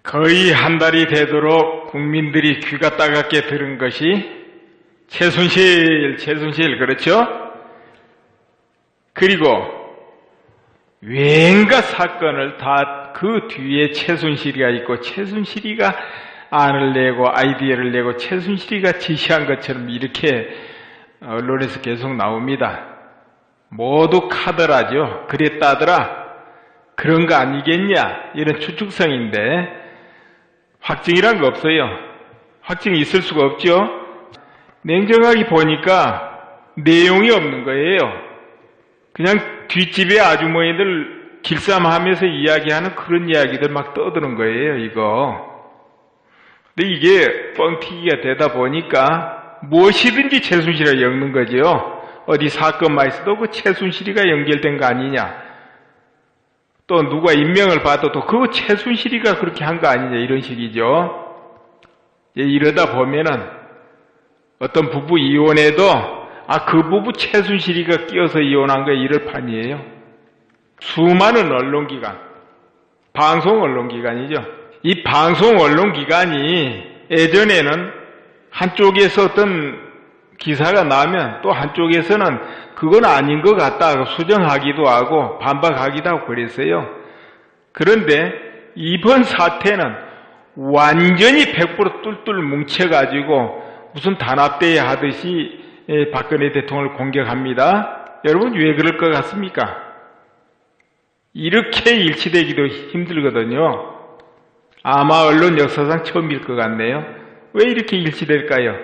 거의 한 달이 되도록 국민들이 귀가 따갑게 들은 것이 최순실, 그렇죠? 그리고 왠가 사건을 다 그 뒤에 최순실이가 있고 최순실이가 안을 내고 아이디어를 내고 최순실이가 지시한 것처럼 이렇게 언론에서 계속 나옵니다. 모두 카더라죠. 그랬다더라. 그런 거 아니겠냐. 이런 추측성인데 확증이란 거 없어요. 확증이 있을 수가 없죠. 냉정하게 보니까 내용이 없는 거예요. 그냥 뒷집에 아주머니들 길쌈하면서 이야기하는 그런 이야기들 막 떠드는 거예요, 이거. 근데 이게 뻥튀기가 되다 보니까 무엇이든지 최순실이가 엮는 거죠. 어디 사건만 있어도 그 최순실이가 연결된 거 아니냐. 또 누가 임명을 받아도 그거 최순실이가 그렇게 한 거 아니냐, 이런 식이죠. 이러다 보면은 어떤 부부 이혼해도 그 부부 최순실이가 끼어서 이혼한 거야, 이럴 판이에요. 수많은 언론기관, 방송 언론기관이죠. 이 방송 언론기관이 예전에는 한쪽에서 어떤 기사가 나면 또 한쪽에서는 그건 아닌 것 같다 수정하기도 하고 반박하기도 하고 그랬어요. 그런데 이번 사태는 완전히 100% 뚫뚫 뭉쳐가지고 무슨 단합대회 하듯이 박근혜 대통령을 공격합니다. 여러분 왜 그럴 것 같습니까? 이렇게 일치되기도 힘들거든요. 아마 언론 역사상 처음일 것 같네요. 왜 이렇게 일치될까요?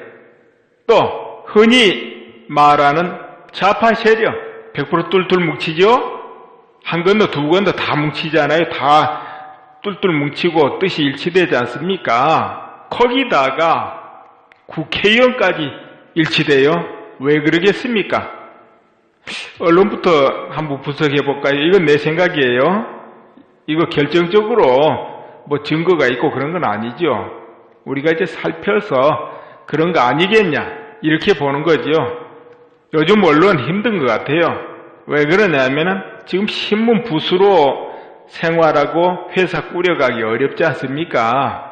또 흔히 말하는 좌파 세력 100% 뚫뚫 뭉치죠? 한 건도 두 건도 다 뭉치잖아요. 다 뚫뚫 뭉치고 뜻이 일치되지 않습니까? 거기다가 국회의원까지 일치돼요. 왜 그러겠습니까? 언론부터 한번 분석해볼까요? 이건 내 생각이에요. 이거 결정적으로 뭐 증거가 있고 그런 건 아니죠. 우리가 이제 살펴서 그런 거 아니겠냐 이렇게 보는 거죠. 요즘 언론 힘든 것 같아요. 왜 그러냐면은 지금 신문 부수로 생활하고 회사 꾸려가기 어렵지 않습니까?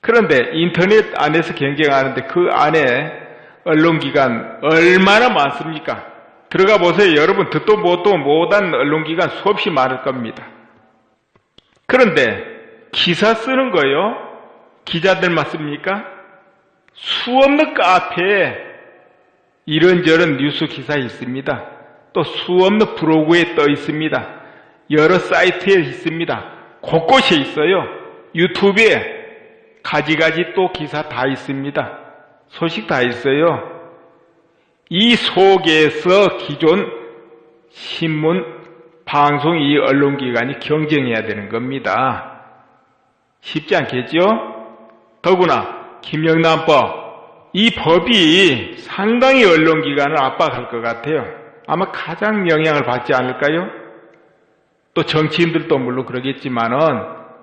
그런데 인터넷 안에서 경쟁하는데 그 안에 언론기관 얼마나 많습니까? 들어가 보세요. 여러분 듣도 못한 언론기관 수없이 많을 겁니다. 그런데 기사 쓰는 거요? 기자들만 씁니까? 수없는 카페에 이런저런 뉴스 기사 있습니다. 또 수없는 블로그에 떠 있습니다. 여러 사이트에 있습니다. 곳곳에 있어요. 유튜브에 가지가지 또 기사 다 있습니다. 소식 다 있어요. 이 속에서 기존 신문, 방송, 이 언론기관이 경쟁해야 되는 겁니다. 쉽지 않겠죠? 더구나 김영란법, 이 법이 상당히 언론기관을 압박할 것 같아요. 아마 가장 영향을 받지 않을까요? 또 정치인들도 물론 그러겠지만은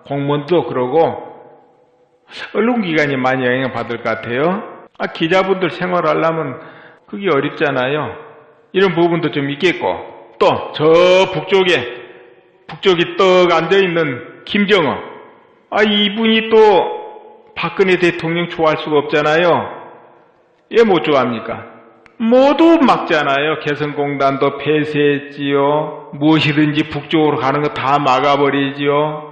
공무원도 그러고 언론기관이 많이 영향을 받을 것 같아요. 기자분들 생활하려면 그게 어렵잖아요. 이런 부분도 좀 있겠고 또 저 북쪽에 떡 앉아있는 김정은 이분이 또 박근혜 대통령 좋아할 수가 없잖아요. 왜 못 좋아합니까? 모두 막잖아요. 개성공단도 폐쇄했지요. 무엇이든지 북쪽으로 가는 거 다 막아버리지요.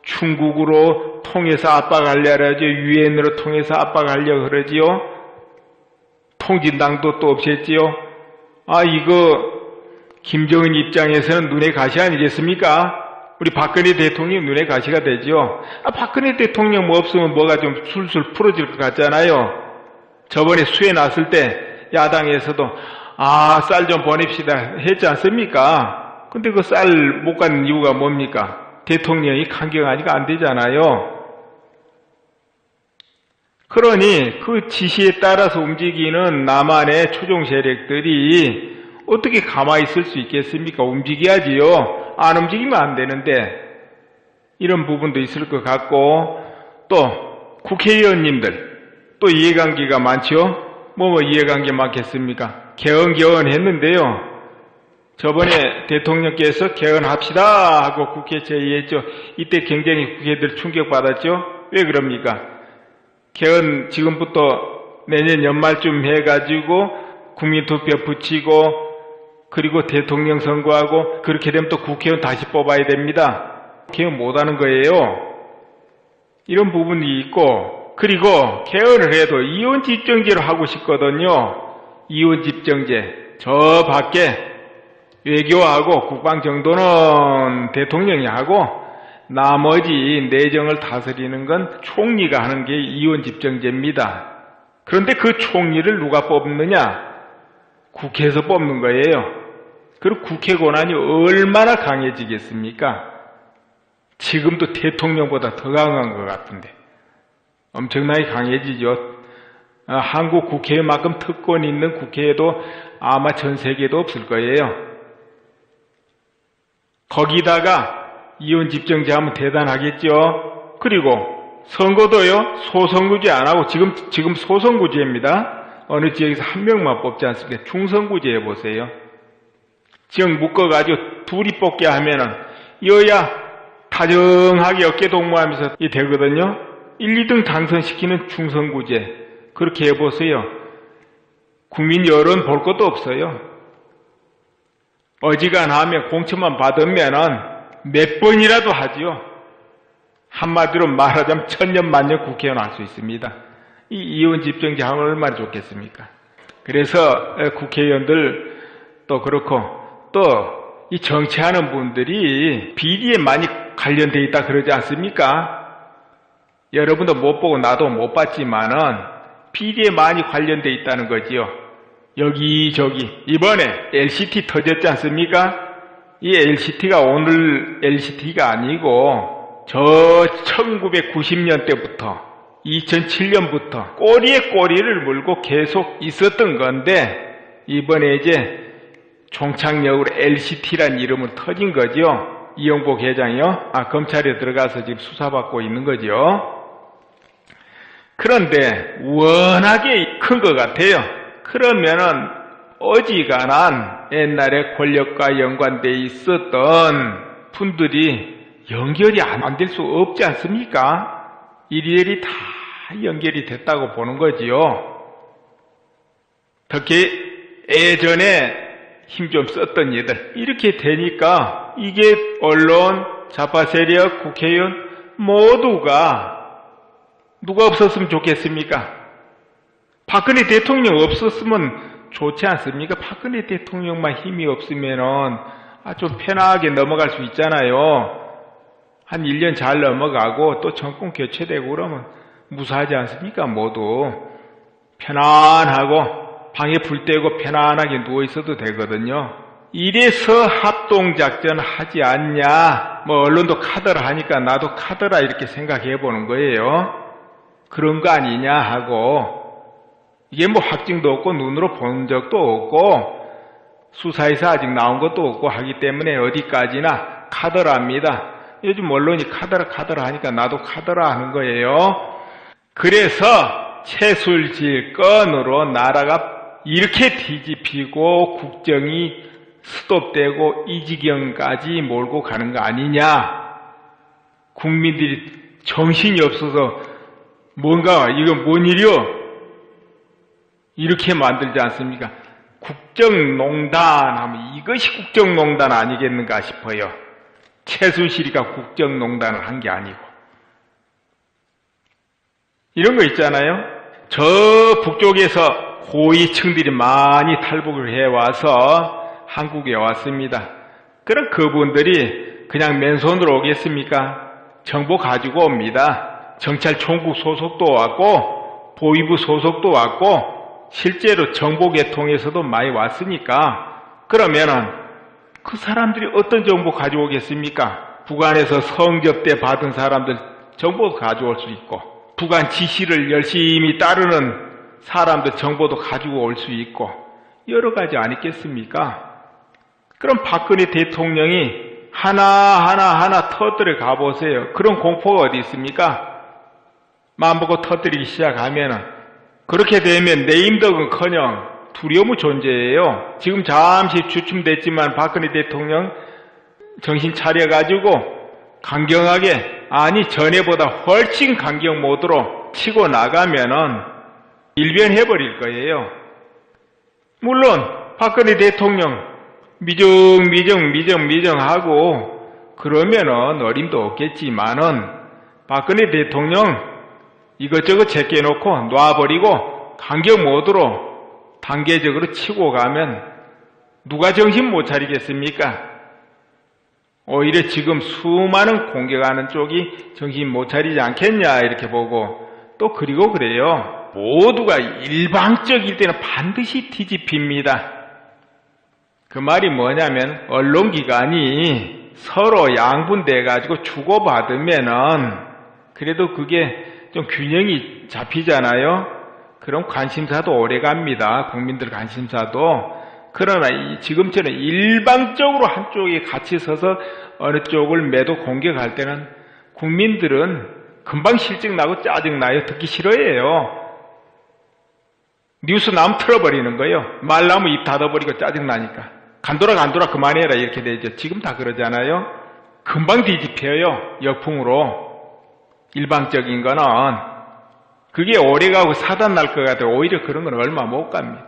중국으로 통해서 압박하려고 하죠. 유엔으로 통해서 압박하려고 그러지요. 통진당도 또 없앴지요. 이거 김정은 입장에서는 눈의 가시 아니겠습니까? 우리 박근혜 대통령 눈의 가시가 되죠. 박근혜 대통령 뭐 없으면 뭐가 좀 술술 풀어질 것 같잖아요. 저번에 수해 났을 때 야당에서도 쌀 좀 보냅시다 했지 않습니까? 근데 그 쌀 못 가는 이유가 뭡니까? 대통령이 강경하니까 안 되잖아요. 그러니 그 지시에 따라서 움직이는 남한의 초종 세력들이 어떻게 가만히 있을 수 있겠습니까? 움직여야지요. 안 움직이면 안 되는데 이런 부분도 있을 것 같고 또 국회의원님들 또 이해관계가 많죠? 뭐 이해관계 많겠습니까? 개헌 했는데요. 저번에 대통령께서 개헌합시다 하고 국회 제의했죠. 이때 굉장히 국회들 충격받았죠. 왜 그럽니까? 개헌 지금부터 내년 연말쯤 해가지고 국민투표 붙이고 그리고 대통령 선거하고 그렇게 되면 또 국회의원 다시 뽑아야 됩니다. 개헌 못하는 거예요. 이런 부분이 있고, 그리고 개헌을 해도 이혼집정제로 하고 싶거든요. 이혼집정제. 저 밖에 외교하고 국방 정도는 대통령이 하고 나머지 내정을 다스리는 건 총리가 하는 게 이혼집정제입니다. 그런데 그 총리를 누가 뽑느냐? 국회에서 뽑는 거예요. 그리고 국회 권한이 얼마나 강해지겠습니까? 지금도 대통령보다 더 강한 것 같은데 엄청나게 강해지죠. 한국 국회만큼 특권 있는 국회에도 아마 전 세계도 없을 거예요. 거기다가 이혼집정제 하면 대단하겠죠. 그리고 선거도요, 소선구제 안 하고 지금 소선구제입니다. 어느 지역에서 한 명만 뽑지 않습니까? 중선구제 해보세요. 지역 묶어가지고 둘이 뽑게 하면은 여야 다정하게 어깨 동무하면서 되거든요. 1, 2등 당선시키는 중선구제. 그렇게 해보세요. 국민 여론 볼 것도 없어요. 어지간하면 공천만 받으면은 몇 번이라도 하지요. 한마디로 말하자면 천년만년 국회의원 할 수 있습니다. 이 이혼집정제 하면 얼마나 좋겠습니까? 그래서 국회의원들 또 그렇고 또 이 정치하는 분들이 비리에 많이 관련되어 있다 그러지 않습니까? 여러분도 못 보고 나도 못 봤지만은 비리에 많이 관련되어 있다는 거지요. 여기저기 이번에 LCT 터졌지 않습니까? 이 LCT가 오늘 LCT가 아니고 저 1990년대부터 2007년부터 꼬리에 꼬리를 물고 계속 있었던 건데 이번에 이제 종착역으로 LCT란 이름으로 터진 거죠. 이용복 회장이요. 검찰에 들어가서 지금 수사받고 있는 거죠. 그런데 워낙에 큰 것 같아요. 그러면은 어지간한 옛날에 권력과 연관돼 있었던 분들이 연결이 안 될 수 없지 않습니까? 이리저리 다 연결이 됐다고 보는 거지요. 특히 예전에 힘 좀 썼던 얘들 이렇게 되니까 이게 언론, 좌파 세력, 국회의원 모두가 누가 없었으면 좋겠습니까? 박근혜 대통령 없었으면 좋지 않습니까? 박근혜 대통령만 힘이 없으면은 좀 편하게 넘어갈 수 있잖아요. 한 1년 잘 넘어가고 또 정권 교체되고 그러면 무사하지 않습니까? 모두 편안하고 방에 불 떼고 편안하게 누워있어도 되거든요. 이래서 합동작전 하지 않냐, 언론도 카더라 하니까 나도 카더라 이렇게 생각해보는 거예요. 그런 거 아니냐 하고, 이게 확증도 없고 눈으로 본 적도 없고 수사에서 아직 나온 것도 없고 하기 때문에 어디까지나 카더라입니다. 요즘 언론이 카더라 하니까 나도 카더라 하는 거예요. 그래서 채술질건으로 나라가 이렇게 뒤집히고 국정이 스톱되고 이 지경까지 몰고 가는 거 아니냐. 국민들이 정신이 없어서 뭔가 이건 뭔 일이요? 이렇게 만들지 않습니까? 국정농단 하면 이것이 국정농단 아니겠는가 싶어요. 최순실이가 국정농단을 한 게 아니고. 이런 거 있잖아요. 저 북쪽에서 고위층들이 많이 탈북을 해와서 한국에 왔습니다. 그럼 그분들이 그냥 맨손으로 오겠습니까? 정보 가지고 옵니다. 경찰총국 소속도 왔고 보위부 소속도 왔고 실제로 정보계통에서도 많이 왔으니까 그러면은 그 사람들이 어떤 정보 가지고 오겠습니까? 북한에서 성접대 받은 사람들 정보도 가져올 수 있고 북한 지시를 열심히 따르는 사람들 정보도 가지고 올 수 있고 여러 가지 아니겠습니까? 그럼 박근혜 대통령이 하나하나 터뜨려 가보세요. 그런 공포가 어디 있습니까? 마음먹고 터뜨리기 시작하면은 그렇게 되면 내임덕은커녕 두려움의 존재예요. 지금 잠시 주춤됐지만 박근혜 대통령 정신 차려가지고 강경하게, 아니 전에보다 훨씬 강경 모드로 치고 나가면은 일변해버릴 거예요. 물론 박근혜 대통령 미정하고 그러면은 어림도 없겠지만은 박근혜 대통령 이것저것 제껴놓고 놔버리고 강경 모드로 단계적으로 치고 가면 누가 정신 못 차리겠습니까? 오히려 지금 수많은 공격하는 쪽이 정신 못 차리지 않겠냐 이렇게 보고, 또 그리고 그래요. 모두가 일방적일 때는 반드시 뒤집힙니다. 그 말이 뭐냐면 언론기관이 서로 양분돼 가지고 주고받으면은 그래도 그게 좀 균형이 잡히잖아요. 그럼 관심사도 오래갑니다. 국민들 관심사도. 그러나 지금처럼 일방적으로 한쪽에 같이 서서 어느 쪽을 매도 공격할 때는 국민들은 금방 실증나고 짜증나요. 듣기 싫어해요. 뉴스 나오면 틀어버리는 거예요. 말 나오면 입 닫아버리고 짜증나니까. 간돌아 그만해라 이렇게 되죠. 지금 다 그러잖아요. 금방 뒤집혀요. 역풍으로. 일방적인 거는. 그게 오래가고 사단 날 것 같아요. 오히려 그런 건 얼마 못 갑니다.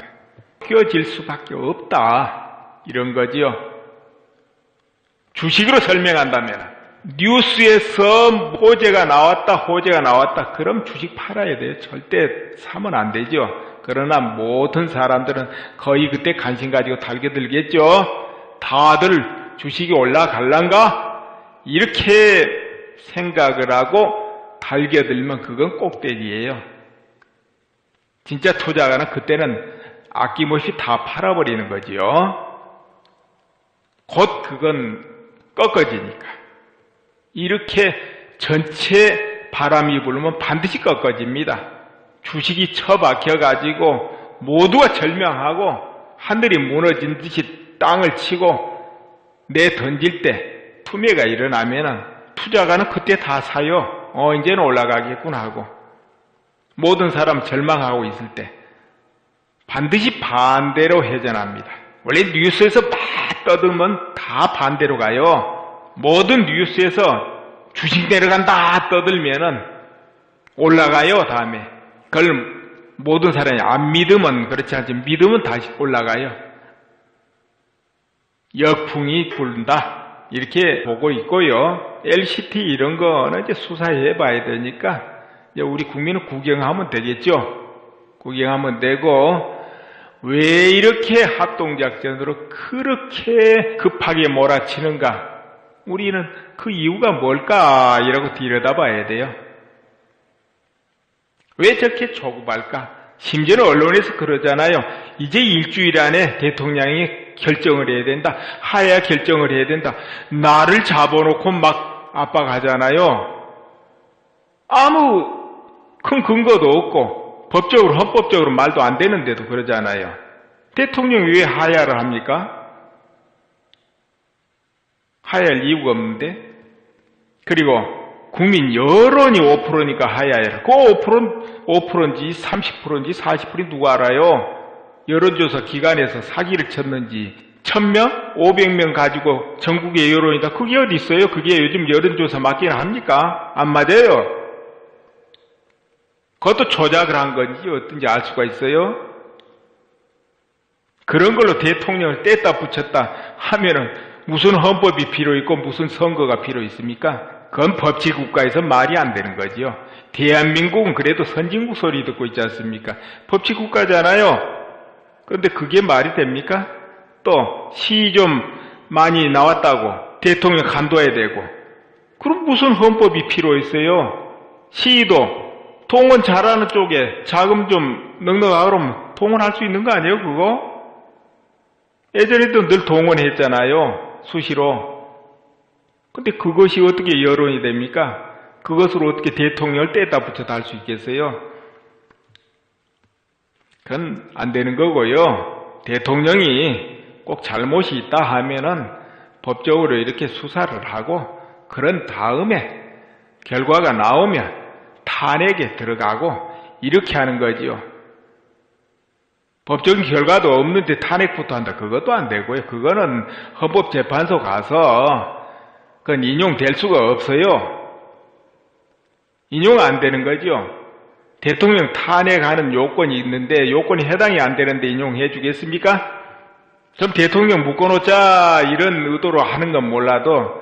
껴질 수밖에 없다. 이런 거지요. 주식으로 설명한다면 뉴스에서 호재가 나왔다. 그럼 주식 팔아야 돼요. 절대 사면 안 되죠. 그러나 모든 사람들은 거의 그때 관심 가지고 달겨들겠죠. 다들 주식이 올라갈란가? 이렇게 생각을 하고 달겨들면 그건 꼭대기예요. 진짜 투자가는 그때는 아낌없이 다 팔아버리는 거지요. 곧 그건 꺾어지니까. 이렇게 전체 바람이 불면 반드시 꺾어집니다. 주식이 처박혀가지고 모두가 절명하고 하늘이 무너진 듯이 땅을 치고 내던질 때 투매가 일어나면은 투자가는 그때 다 사요. 이제는 올라가겠구나 하고. 모든 사람 절망하고 있을 때 반드시 반대로 회전합니다. 원래 뉴스에서 막 떠들면 다 반대로 가요. 모든 뉴스에서 주식 내려간다 떠들면은 올라가요. 다음에 그걸 모든 사람이 안 믿으면 그렇지 않지만 믿으면 다시 올라가요. 역풍이 불다 이렇게 보고 있고요. LCT 이런 거는 이제 수사해 봐야 되니까 이제 우리 국민은 구경하면 되겠죠. 구경하면 되고, 왜 이렇게 합동작전으로 그렇게 급하게 몰아치는가? 우리는 그 이유가 뭘까? 이라고 들여다봐야 돼요. 왜 저렇게 조급할까? 심지어는 언론에서 그러잖아요. 이제 일주일 안에 대통령이 결정을 해야 된다. 하야 결정을 해야 된다. 나를 잡아놓고 막 압박하잖아요. 아무 큰 근거도 없고 법적으로 헌법적으로 말도 안 되는데도 그러잖아요. 대통령이 왜 하야를 합니까? 하야할 이유가 없는데. 그리고 국민 여론이 5%니까 하야해라. 그 5%인지 30%인지 40%인지 누가 알아요? 여론조사 기관에서 사기를 쳤는지 1000명? 500명 가지고 전국의 여론이다. 그게 어디 있어요? 그게 요즘 여론조사 맞기는 합니까? 안 맞아요. 그것도 조작을 한 건지 어떤지 알 수가 있어요? 그런 걸로 대통령을 뗐다 붙였다 하면은 무슨 헌법이 필요 있고 무슨 선거가 필요 있습니까? 그건 법치국가에서 말이 안 되는 거지요. 대한민국은 그래도 선진국 소리 듣고 있지 않습니까? 법치국가잖아요. 그런데 그게 말이 됩니까? 또 시 좀 많이 나왔다고 대통령 간도해야 되고, 그럼 무슨 헌법이 필요 있어요? 시도 동원 잘하는 쪽에 자금 좀 넉넉하고 그러면 동원할 수 있는 거 아니에요, 그거? 예전에도 늘 동원했잖아요, 수시로. 근데 그것이 어떻게 여론이 됩니까? 그것으로 어떻게 대통령을 뗐다 붙였다 할 수 있겠어요? 그건 안 되는 거고요. 대통령이 꼭 잘못이 있다 하면은 법적으로 이렇게 수사를 하고, 그런 다음에 결과가 나오면 탄핵에 들어가고 이렇게 하는 거지요. 법적인 결과도 없는데 탄핵부터 한다. 그것도 안 되고요. 그거는 헌법재판소 가서 그건 인용될 수가 없어요. 인용 안 되는 거죠. 대통령 탄핵하는 요건이 있는데 요건이 해당이 안 되는데 인용해 주겠습니까? 좀 대통령 묶어놓자 이런 의도로 하는 건 몰라도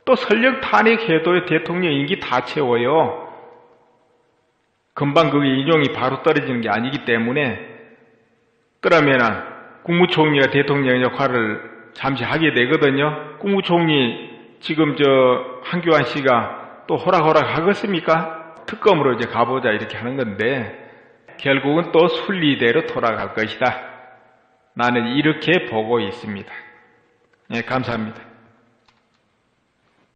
또 설령 탄핵해도 대통령 임기 다 채워요. 금방 그게 인용이 바로 떨어지는 게 아니기 때문에 그러면은 국무총리가 대통령 역할을 잠시 하게 되거든요. 국무총리 지금 한교안 씨가 또 호락호락 하겠습니까? 특검으로 이제 가보자 이렇게 하는 건데 결국은 또 순리대로 돌아갈 것이다. 나는 이렇게 보고 있습니다. 네, 감사합니다.